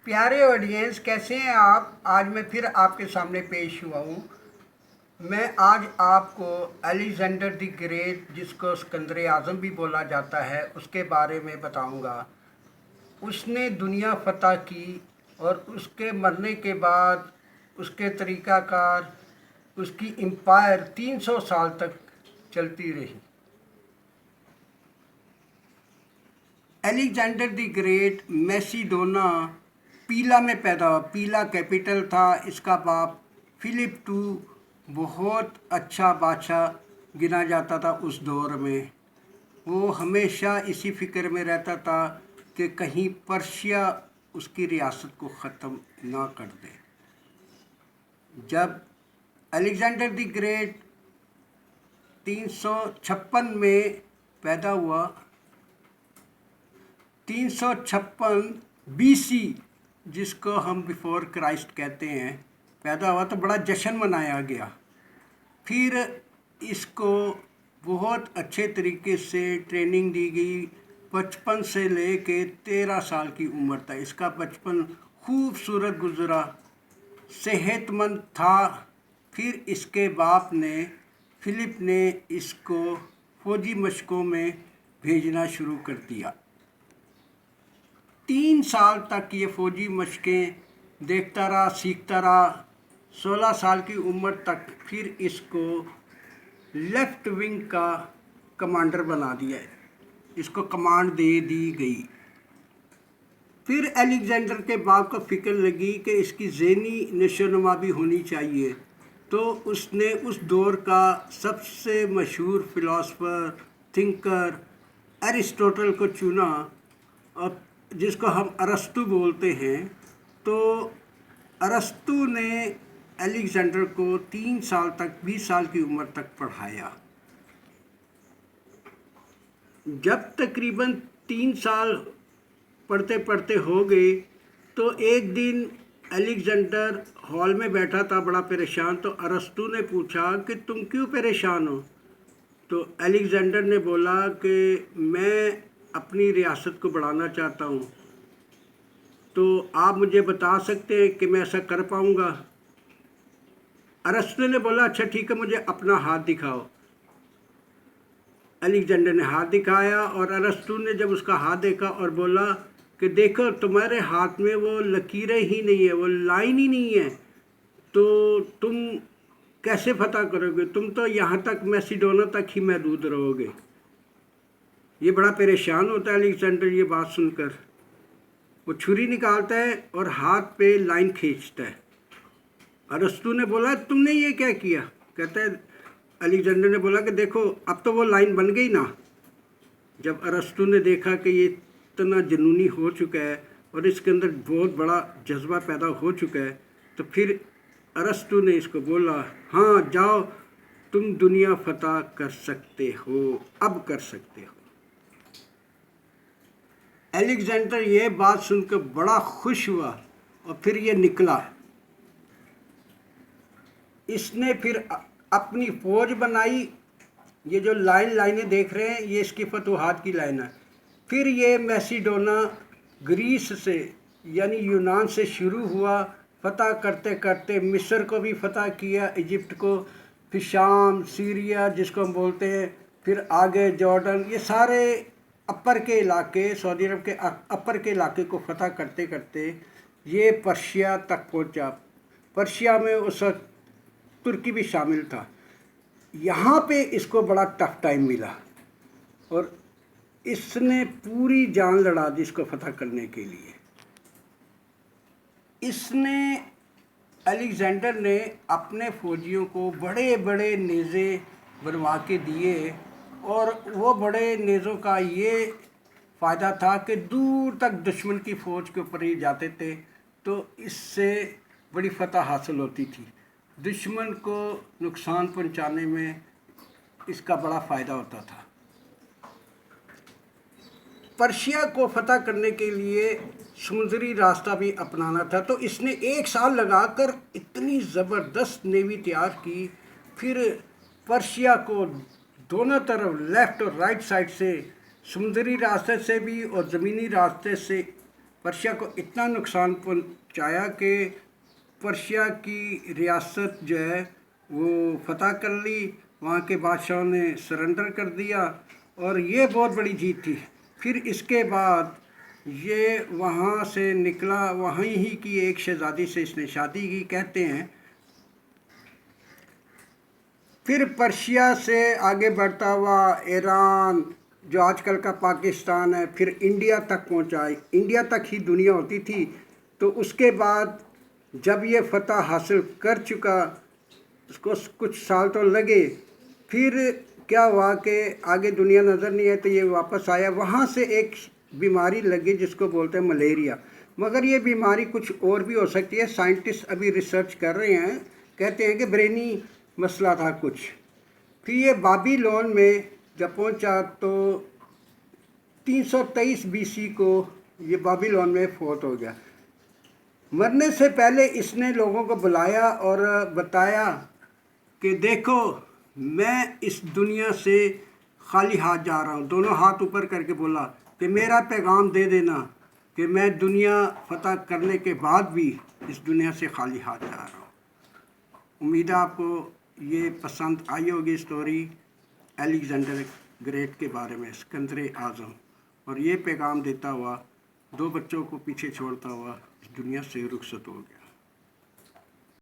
प्यारे ऑडियंस, कैसे हैं आप। आज मैं फिर आपके सामने पेश हुआ हूँ। मैं आज आपको अलेक्जेंडर द ग्रेट, जिसको सिकंदर आज़म भी बोला जाता है, उसके बारे में बताऊँगा। उसने दुनिया फतह की और उसके मरने के बाद उसके तरीक़ाकार, उसकी एम्पायर 300 साल तक चलती रही। अलेक्जेंडर द ग्रेट मैसिडोना पीला में पैदा हुआ। पीला कैपिटल था। इसका बाप फिलिप टू बहुत अच्छा बादशाह गिना जाता था उस दौर में। वो हमेशा इसी फिक्र में रहता था कि कहीं पर्शिया उसकी रियासत को ख़त्म ना कर दे। जब अलेक्जेंडर द ग्रेट 356 में पैदा हुआ, 356 BC, जिसको हम बिफोर क्राइस्ट कहते हैं, पैदा हुआ तो बड़ा जश्न मनाया गया। फिर इसको बहुत अच्छे तरीके से ट्रेनिंग दी गई। 55 से ले के 13 साल की उम्र तक इसका बचपन खूबसूरत गुजरा, सेहतमंद था। फिर इसके बाप ने, फिलिप ने, इसको फौजी मशकों में भेजना शुरू कर दिया। 3 साल तक ये फ़ौजी मशकें देखता रहा, सीखता रहा। 16 साल की उम्र तक फिर इसको लेफ़्ट विंग का कमांडर बना दिया। इसको कमांड दे दी गई। फिर अलेक्जेंडर के बाप को फ़िक्र लगी कि इसकी ज़हनी नशोनुमा भी होनी चाहिए, तो उसने उस दौर का सबसे मशहूर फ़िलासफ़र, थिंकर एरिस्टोटल को चुना, और जिसको हम अरस्तु बोलते हैं। तो अरस्तु ने अलेक्जेंडर को 3 साल तक, 20 साल की उम्र तक पढ़ाया। जब तकरीबन 3 साल पढ़ते पढ़ते हो गए, तो एक दिन अलेक्जेंडर हॉल में बैठा था बड़ा परेशान। तो अरस्तु ने पूछा कि तुम क्यों परेशान हो। तो अलेक्जेंडर ने बोला कि मैं अपनी रियासत को बढ़ाना चाहता हूँ, तो आप मुझे बता सकते हैं कि मैं ऐसा कर पाऊँगा। अरस्तु ने बोला अच्छा ठीक है, मुझे अपना हाथ दिखाओ। अलेक्जेंडर ने हाथ दिखाया और अरस्तु ने जब उसका हाथ देखा और बोला कि देखो तुम्हारे हाथ में वो लकीरें ही नहीं है, वो लाइन ही नहीं है, तो तुम कैसे फतह करोगे। तुम तो यहाँ तक मैसिडोना तक ही महदूद रहोगे। ये बड़ा परेशान होता है अलेक्जेंडर ये बात सुनकर। वो छुरी निकालता है और हाथ पे लाइन खींचता है। अरस्तु ने बोला तुमने ये क्या किया। कहता है, अलेक्जेंडर ने बोला कि देखो अब तो वो लाइन बन गई ना। जब अरस्तु ने देखा कि ये इतना जुनूनी हो चुका है और इसके अंदर बहुत बड़ा जज्बा पैदा हो चुका है, तो फिर अरस्तु ने इसको बोला हाँ जाओ, तुम दुनिया फतह कर सकते हो, अब कर सकते हो। अलेक्जेंडर ये बात सुनकर बड़ा खुश हुआ और फिर ये निकला। इसने फिर अपनी फ़ौज बनाई। ये जो लाइनें देख रहे हैं, ये इसकी फतूहात की लाइन है। फिर ये मैसिडोना ग्रीस से यानी यूनान से शुरू हुआ, फ़तह करते करते मिस्र को भी फ़तह किया, इजिप्ट को, फिर शाम, सीरिया जिसको हम बोलते हैं, फिर आगे जॉर्डन, ये सारे अपर के इलाके, सऊदी अरब के अपर के इलाके को फ़तह करते करते ये पर्शिया तक पहुंचा। पर्शिया में उस वक्त तुर्की भी शामिल था। यहाँ पे इसको बड़ा टफ टाइम मिला और इसने पूरी जान लड़ा दी इसको फतह करने के लिए। इसने, अलेक्जेंडर ने अपने फ़ौजियों को बड़े बड़े नेज़े बनवा के दिए, और वो बड़े नेज़ों का ये फ़ायदा था कि दूर तक दुश्मन की फ़ौज के ऊपर ही जाते थे, तो इससे बड़ी फतह हासिल होती थी। दुश्मन को नुकसान पहुंचाने में इसका बड़ा फ़ायदा होता था। पर्शिया को फतह करने के लिए समुद्री रास्ता भी अपनाना था, तो इसने 1 साल लगाकर इतनी ज़बरदस्त नेवी तैयार की। फिर पर्शिया को दोनों तरफ, लेफ़्ट और राइट साइड से, समुद्री रास्ते से भी और ज़मीनी रास्ते से पर्शिया को इतना नुकसान पहुंचाया कि पर्शिया की रियासत जो है वो फतह कर ली, वहाँ के बादशाहों ने सरेंडर कर दिया और ये बहुत बड़ी जीत थी। फिर इसके बाद ये वहाँ से निकला, वहीं ही की एक शहज़ादी से इसने शादी की कहते हैं। फिर पर्शिया से आगे बढ़ता हुआ ईरान, जो आजकल का पाकिस्तान है, फिर इंडिया तक पहुंचा। इंडिया तक ही दुनिया होती थी। तो उसके बाद जब ये फतह हासिल कर चुका, उसको कुछ साल तो लगे, फिर क्या हुआ कि आगे दुनिया नज़र नहीं है तो ये वापस आया। वहाँ से एक बीमारी लगी जिसको बोलते हैं मलेरिया, मगर ये बीमारी कुछ और भी हो सकती है। साइंटिस्ट अभी रिसर्च कर रहे हैं, कहते हैं कि ब्रेनी मसला था कुछ। फिर ये बाबीलोन में जब पहुंचा तो 323 बीसी को ये बाबीलोन में फौत हो गया। मरने से पहले इसने लोगों को बुलाया और बताया कि देखो मैं इस दुनिया से खाली हाथ जा रहा हूँ। दोनों हाथ ऊपर करके बोला कि मेरा पैगाम दे देना कि मैं दुनिया फतह करने के बाद भी इस दुनिया से खाली हाथ जा रहा हूँ। उम्मीद है आपको ये पसंद आई होगी स्टोरी अलेक्जेंडर ग्रेट के बारे में, सिकंदर आज़म। और ये पैगाम देता हुआ 2 बच्चों को पीछे छोड़ता हुआ इस दुनिया से रुखसत हो गया।